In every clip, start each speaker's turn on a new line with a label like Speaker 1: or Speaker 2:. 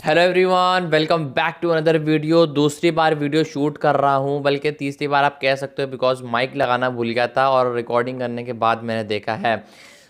Speaker 1: Hello everyone, welcome back to another video. दूसरी बार video shoot कर रहा हूं, बल्कि तीसरी बार आप कह सकते हो, बिकॉज माइक लगाना भूल गया था और रिकॉर्डिंग करने के बाद मैंने देखा है।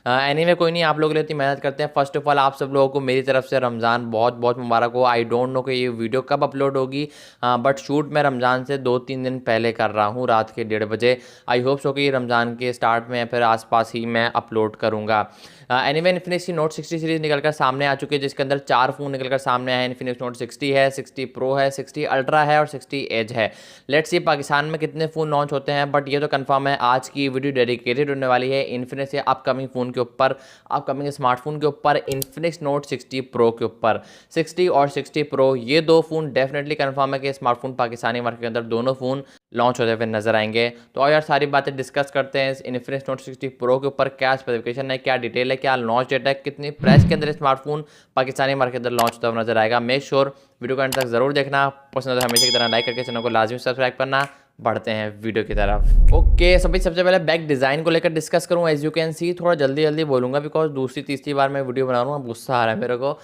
Speaker 1: एनीवे कोई नहीं, आप लोग इतनी मेहनत करते हैं। फर्स्ट ऑफ ऑल आप सब लोगों को मेरी तरफ से रमज़ान बहुत बहुत मुबारक हो। आई डोंट नो कि ये वीडियो कब अपलोड होगी, बट शूट मैं रमज़ान से 2-3 दिन पहले कर रहा हूँ, रात के 1:30 बजे। आई होप सो कि रमज़ान के स्टार्ट में या फिर आसपास ही मैं अपलोड करूँगा। एनीवे इन्फिनिक्स की नोट 60 सीरीज़ निकलकर सामने आ चुकी है, जिसके अंदर 4 फ़ोन निकलकर सामने आए हैं। इन्फिनिक्स नोट 60 है, 60 प्रो है, 60 अल्ट्रा है और 60 एज है। लेट्स सी पाकिस्तान में कितने फ़ोन लॉन्च होते हैं, बट ये तो कंफर्म है आज की वीडियो डेडिकेटेड होने वाली है इन्फिनिक्स के अपकमिंग फ़ोन के ऊपर, अपकमिंग स्मार्टफोन के ऊपर, इन्फिनिक्स नोट 60 प्रो के ऊपर। 60 और 60 प्रो ये दो फ़ोन डेफिनेटली कंफर्म है कि स्मार्टफोन पाकिस्तानी मार्केट के अंदर दोनों फ़ोन लॉन्च होते हुए नजर आएंगे। तो और यार सारी बातें डिस्कस करते हैं। इन्फिनिक्स नोट 60 प्रो के ऊपर क्या स्पेसिफिकेशन है, क्या डिटेल है, क्या लॉन्च डेट है, कितनी प्राइस के अंदर स्मार्टफोन पाकिस्तानी मार्केट के अंदर लॉन्च होता हुआ नजर आएगा। मेक श्योर वीडियो को अंत तक जरूर देखना। पसंद है हमेशा की तरह लाइक करके चैनल को लाजमी सब्सक्राइब करना। बढ़ते हैं वीडियो की तरफ। ओके सबसे पहले बैक डिज़ाइन को लेकर डिस्कस करूँ। एज यू कैन सी थोड़ा जल्दी जल्दी बोलूँगा, बिकॉज दूसरी तीसरी बार मैं वीडियो बना रहा हूँ, गुस्सा आ रहा है मेरे को।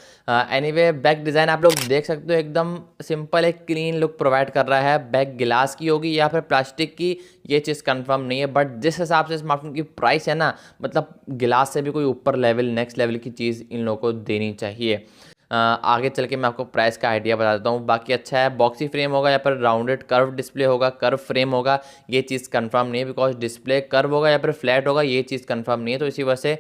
Speaker 1: एनीवे बैक डिज़ाइन आप लोग देख सकते हो, एकदम सिंपल एक क्लीन लुक प्रोवाइड कर रहा है। बैक गिलास की होगी या फिर प्लास्टिक की, ये चीज़ कंफर्म नहीं है, बट जिस हिसाब से स्मार्टफोन की प्राइस है ना, मतलब गिलास से भी कोई ऊपर लेवल, नेक्स्ट लेवल की चीज़ इन लोगों को देनी चाहिए। आगे चल के मैं आपको प्राइस का आइडिया बता देता हूँ। बाकी अच्छा है, बॉक्सी फ्रेम होगा या फिर राउंडेड कर्व डिस्प्ले होगा, कर्व फ्रेम होगा, ये चीज़ कंफर्म नहीं है, बिकॉज डिस्प्ले कर्व होगा या फिर फ्लैट होगा, ये चीज़ कंफर्म नहीं है। तो इसी वजह से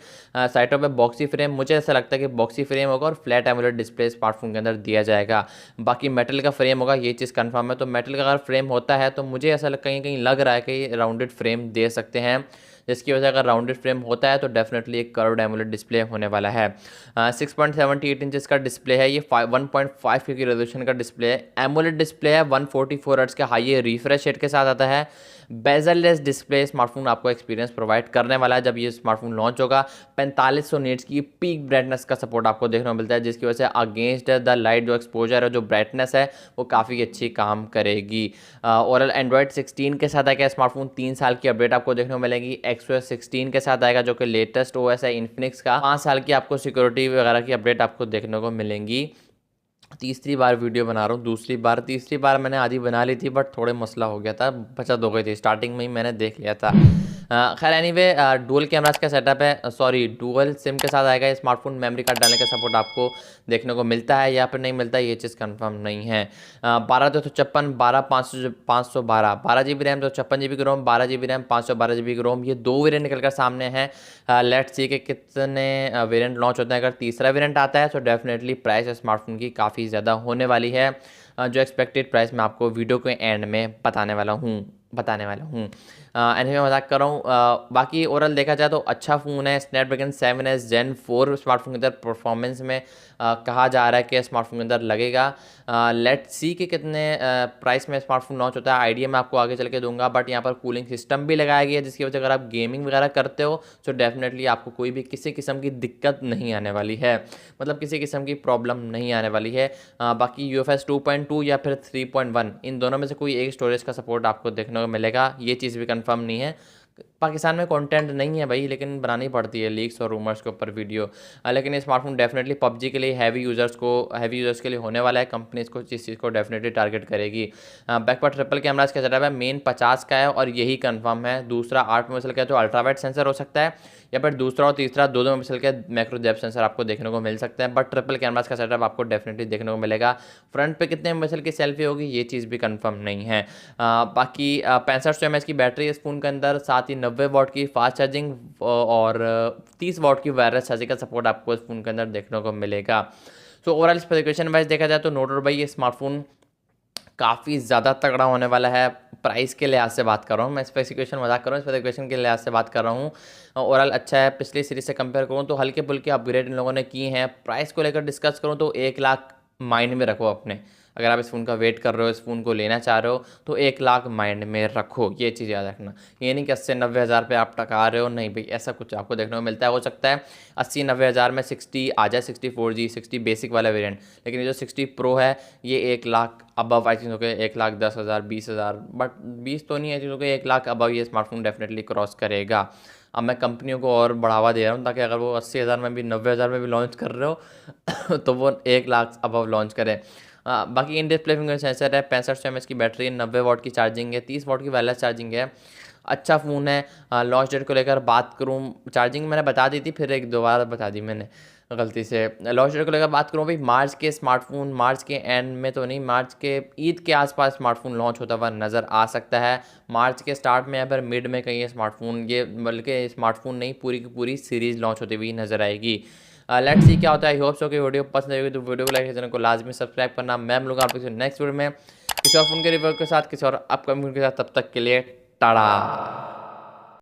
Speaker 1: साइटों पे बॉक्सी फ्रेम, मुझे ऐसा लगता है कि बॉक्सी फ्रेम होगा और फ्लैट एमोलेड डिस्प्ले स्मार्टफोन के अंदर दिया जाएगा। बाकी मेटल का फ्रेम होगा, ये चीज़ कंफर्म है। तो मेटल का अगर फ्रेम होता है तो मुझे ऐसा कहीं कहीं लग रहा है कि राउंडेड फ्रेम दे सकते हैं, जिसकी वजह से अगर राउंडेड फ्रेम होता है तो डेफिनेटली एक कर्व्ड एमोलेड डिस्प्ले होने वाला है। 6.78 इंचेस का डिस्प्ले है ये, 1.5 की रेजोल्यूशन का डिस्प्ले है। एमोलेड डिस्प्ले है, 144 हर्ट्ज के हाई रिफ्रेश रेट के साथ आता है। बेजललेस डिस्प्ले स्मार्टफोन आपको एक्सपीरियंस प्रोवाइड करने वाला है जब ये स्मार्टफोन लॉन्च होगा। 4500 निट्स की पीक ब्राइटनेस का सपोर्ट आपको देखने को मिलता है, जिसकी वजह से अगेंस्ट द लाइट जो एक्सपोजर है, जो ब्राइटनेस है, वो काफ़ी अच्छी काम करेगी। और एंड्रॉयड 16 के साथ आएगा स्मार्टफोन, 3 साल की अपडेट आपको देखने को मिलेगी। एक्सओएस 16 के साथ आएगा, जो कि लेटेस्ट ओएस है इन्फिनिक्स का। 5 साल की आपको सिक्योरिटी वगैरह की अपडेट आपको देखने को मिलेंगी। तीसरी बार वीडियो बना रहा हूँ, तीसरी बार मैंने आधी बना ली थी, बट थोड़े मसला हो गया था, बचत हो गई थी, स्टार्टिंग में ही मैंने देख लिया था। खैर एनीवे डुअल कैमरास का सेटअप है, सॉरी डुअल सिम के साथ आएगा ये स्मार्टफोन। मेमोरी कार्ड डालने का सपोर्ट आपको देखने को मिलता है या फिर नहीं मिलता है, ये चीज़ कंफर्म नहीं है। 12/256, 512 12 GB रैम, 256 GB की रोम, 12 GB रैम, 512 GB की रोम, ये दो वेरियंट निकल कर सामने हैं। लेट्स सी के कितने वेरियंट लॉन्च होते हैं। अगर तीसरा वेरियंट आता है तो डेफिनेटली प्राइस स्मार्टफोन की काफ़ी ज़्यादा होने वाली है। जो एक्सपेक्टेड प्राइस मैं आपको वीडियो के एंड में बताने वाला हूँ। एनीवे मजाक कर रहा हूँ। बाकी ओवरऑल देखा जाए तो अच्छा फ़ोन है। स्नैपड्रैगन 7S Gen 4 स्मार्टफोन के अंदर परफॉर्मेंस में कहा जा रहा है कि स्मार्टफोन के अंदर लगेगा। लेट्स सी के कितने प्राइस में स्मार्टफोन लॉन्च होता है, आइडिया मैं आपको आगे चल के दूंगा। बट यहाँ पर कूलिंग सिस्टम भी लगाया गया है, जिसकी वजह से अगर आप गेमिंग वगैरह करते हो तो डेफिनेटली आपको कोई भी किसी किस्म की दिक्कत नहीं आने वाली है, मतलब किसी किस्म की प्रॉब्लम नहीं आने वाली है। बाकी UFS 2.2 या फिर 3.1, इन दोनों में से कोई एक स्टोरेज का सपोर्ट आपको देखने को मिलेगा, ये चीज़ भी कंफर्म नहीं है। पाकिस्तान में कंटेंट नहीं है भाई, लेकिन बनानी पड़ती है लीक्स और रूमर्स के ऊपर वीडियो। लेकिन ये स्मार्टफोन डेफिनेटली पबजी के लिए हैवी यूज़र्स के लिए होने वाला है। कंपनी इसको इस चीज़ को डेफिनेटली टारगेट करेगी। बैक पर ट्रिपल कैमरा इसका सेटअप है, मेन 50 का है और यही कंफर्म है। दूसरा 8 मेगापिक्सल का है, तो अल्ट्रावाइड सेंसर हो सकता है, या फिर दूसरा और तीसरा 2 मेगापिक्सल के मैक्रो डेप्थ सेंसर आपको देखने को मिल सकते हैं। बट ट्रिपल कैमरास का सेटअप आपको डेफिनेटली देखने को मिलेगा। फ्रंट पे कितने मेगापिक्सल की सेल्फी होगी, ये चीज़ भी कंफर्म नहीं है। बाकी 6500 mAh की बैटरी है इस फोन के अंदर, साथ ही 90 वाट की फास्ट चार्जिंग और 30 वाट की वायरलेस चार्जिंग का सपोर्ट आपको इस फोन के अंदर देखने को मिलेगा। सो ओवरऑल स्पेसिफिकेशन वाइज देखा जाए तो नोट और भाई ये स्मार्टफोन काफ़ी ज़्यादा तगड़ा होने वाला है। प्राइस के लिहाज से बात कर रहा हूँ मैं, स्पेसिफिकेशन मजाक कर रहा हूँ, स्पेसिफिकेशन के लिहाज से बात कर रहा हूँ। ओवरऑल अच्छा है। पिछली सीरीज से कंपेयर करूँ तो हल्के फुल्के अपग्रेड इन लोगों ने किए हैं। प्राइस को लेकर डिस्कस करूँ तो 1 लाख माइंड में रखो अपने, अगर आप इस फ़ोन का वेट कर रहे हो, इस फ़ोन को लेना चाह रहे हो, तो 1 लाख माइंड में रखो, ये चीज़ याद रखना। ये नहीं कि 80-90 हज़ार पे आप टका रहे हो, नहीं भाई, ऐसा कुछ आपको देखने को मिलता है। हो सकता है 80-90 हज़ार में 60 आ जाए, 64G 60 बेसिक वाला वेरिएंट, लेकिन ये जो 60 प्रो है ये 1 lakh above I think, 1,10,000 20,000, but 20 तो नहीं है चीज़ों के, 1 लाख अबव ये स्मार्टफोन डेफिनेटली क्रॉस करेगा। अब मैं कंपनियों को और बढ़ावा दे रहा हूँ ताकि अगर वो 80,000 में भी 90,000 में भी लॉन्च कर रहे हो तो वो 1 लाख अबव लॉन्च करें। बाकी इन डिस्प्ले फिंगर सेंसर है, 6500 mAh की बैटरी है, 90 वाट की चार्जिंग है, 30 वाट की वायरलेस चार्जिंग है। अच्छा फ़ोन है। लॉन्च डेट को लेकर बात करूँ, चार्जिंग मैंने बता दी थी, फिर एक दोबारा बता दी मैंने गलती से। लॉन्च डेट को लेकर बात करूँ भाई, मार्च के स्मार्टफोन मार्च के एंड में तो नहीं, मार्च के ईद के आसपास स्मार्टफोन लॉन्च होता हुआ नज़र आ सकता है। मार्च के स्टार्ट में या फिर मिड में कहीं स्मार्टफोन, ये बल्कि स्मार्टफोन नहीं, पूरी की पूरी सीरीज़ लॉन्च होती हुई नज़र आएगी। लेट्स सी क्या होता है। आई होप सो कि वीडियो पसंद आएगी तो वीडियो को लाइक, चैनल को लाजमी सब्सक्राइब करना। मैं मिलूंगा आप नेक्स्ट वीडियो में किसी और फोन के रिव्यू के साथ, किसी और अपकमिंग के साथ। तब तक के लिए टाटा।